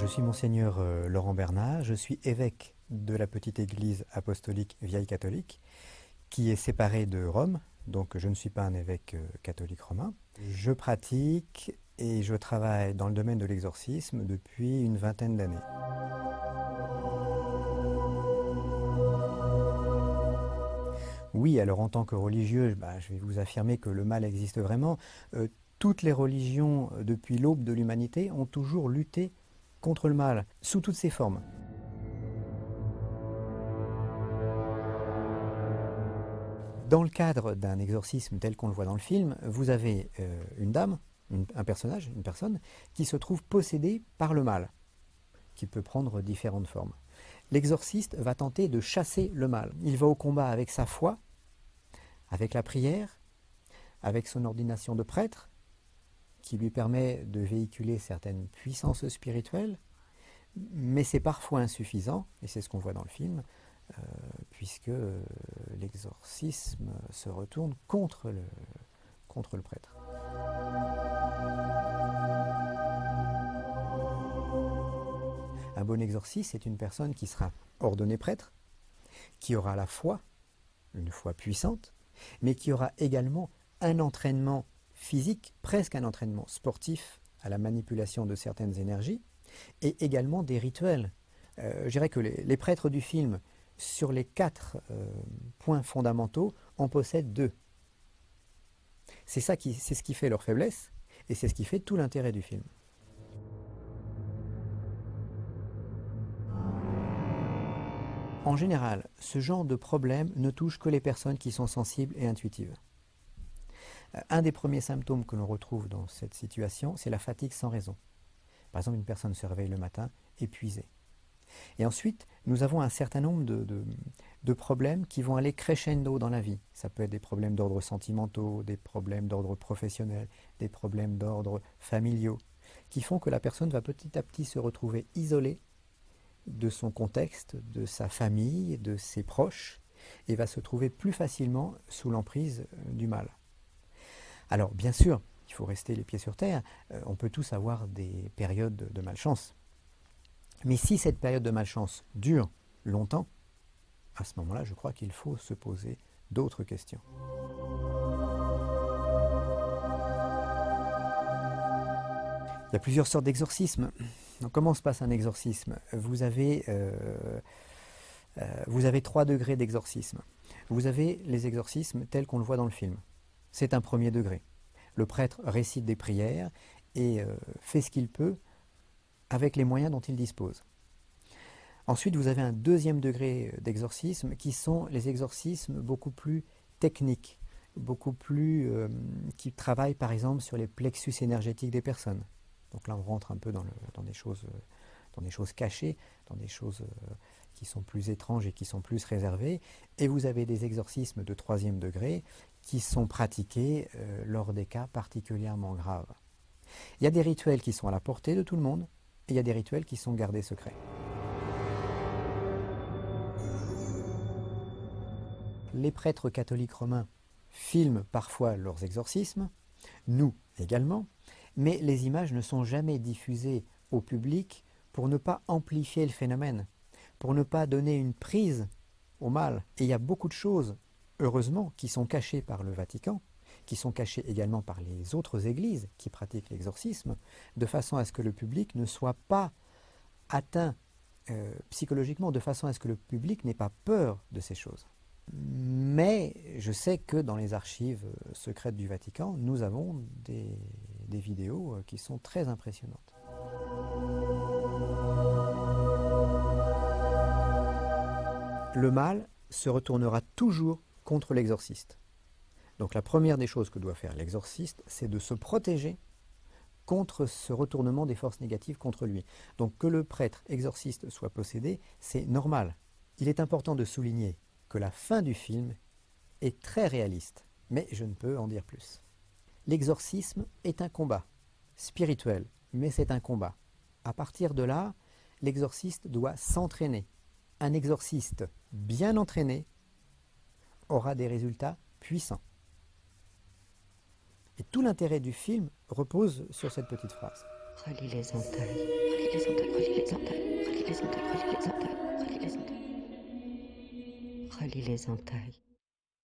Je suis Monseigneur Laurent Bernard, je suis évêque de la petite église apostolique vieille catholique qui est séparée de Rome, donc je ne suis pas un évêque catholique romain. Je pratique et je travaille dans le domaine de l'exorcisme depuis une vingtaine d'années. Oui, alors en tant que religieux, je vais vous affirmer que le mal existe vraiment. Toutes les religions, depuis l'aube de l'humanité, ont toujours lutté contre le mal, sous toutes ses formes. Dans le cadre d'un exorcisme tel qu'on le voit dans le film, vous avez une dame, un personnage, une personne, qui se trouve possédée par le mal, qui peut prendre différentes formes. L'exorciste va tenter de chasser le mal. Il va au combat avec sa foi, avec la prière, avec son ordination de prêtre, qui lui permet de véhiculer certaines puissances spirituelles, mais c'est parfois insuffisant, et c'est ce qu'on voit dans le film, puisque l'exorcisme se retourne contre le prêtre. Un bon exorciste, c'est une personne qui sera ordonnée prêtre, qui aura la foi, une foi puissante, mais qui aura également un entraînement physique, presque un entraînement sportif à la manipulation de certaines énergies, et également des rituels. Je dirais que les prêtres du film, sur les 4 points fondamentaux, en possèdent 2. C'est ce qui fait leur faiblesse, et c'est ce qui fait tout l'intérêt du film. En général, ce genre de problème ne touche que les personnes qui sont sensibles et intuitives. Un des premiers symptômes que l'on retrouve dans cette situation, c'est la fatigue sans raison. Par exemple, une personne se réveille le matin épuisée. Et ensuite, nous avons un certain nombre de problèmes qui vont aller crescendo dans la vie. Ça peut être des problèmes d'ordre sentimentaux, des problèmes d'ordre professionnel, des problèmes d'ordre familiaux, qui font que la personne va petit à petit se retrouver isolée de son contexte, de sa famille, de ses proches, et va se trouver plus facilement sous l'emprise du mal. Alors, bien sûr, il faut rester les pieds sur terre, on peut tous avoir des périodes de malchance. Mais si cette période de malchance dure longtemps, à ce moment-là, je crois qu'il faut se poser d'autres questions. Il y a plusieurs sortes d'exorcismes. Donc, comment se passe un exorcisme ? Vous avez 3 degrés d'exorcisme. Vous avez les exorcismes tels qu'on le voit dans le film. C'est un premier degré. Le prêtre récite des prières et fait ce qu'il peut avec les moyens dont il dispose. Ensuite, vous avez un deuxième degré d'exorcisme qui sont les exorcismes beaucoup plus techniques, beaucoup plus qui travaillent par exemple sur les plexus énergétiques des personnes. Donc là, on rentre un peu dans des choses cachées, dans des choses qui sont plus étranges et qui sont plus réservées. Et vous avez des exorcismes de 3e degré qui sont pratiqués lors des cas particulièrement graves. Il y a des rituels qui sont à la portée de tout le monde, et il y a des rituels qui sont gardés secrets. Les prêtres catholiques romains filment parfois leurs exorcismes, nous également, mais les images ne sont jamais diffusées au public pour ne pas amplifier le phénomène, pour ne pas donner une prise au mal. Et il y a beaucoup de choses, heureusement, qui sont cachées par le Vatican, qui sont cachées également par les autres églises qui pratiquent l'exorcisme, de façon à ce que le public ne soit pas atteint psychologiquement, de façon à ce que le public n'ait pas peur de ces choses. Mais je sais que dans les archives secrètes du Vatican, nous avons des vidéos qui sont très impressionnantes. Le mal se retournera toujours contre l'exorciste. Donc la première des choses que doit faire l'exorciste, c'est de se protéger contre ce retournement des forces négatives contre lui. Donc que le prêtre exorciste soit possédé, c'est normal. Il est important de souligner que la fin du film est très réaliste, mais je ne peux en dire plus. L'exorcisme est un combat spirituel, mais c'est un combat. À partir de là, l'exorciste doit s'entraîner. Un exorciste bien entraîné aura des résultats puissants. Et tout l'intérêt du film repose sur cette petite phrase. Relie les entailles. Relie les entailles. Relie les entailles. Relie les entailles. Relie les entailles. Relie les entailles. Relie les entailles.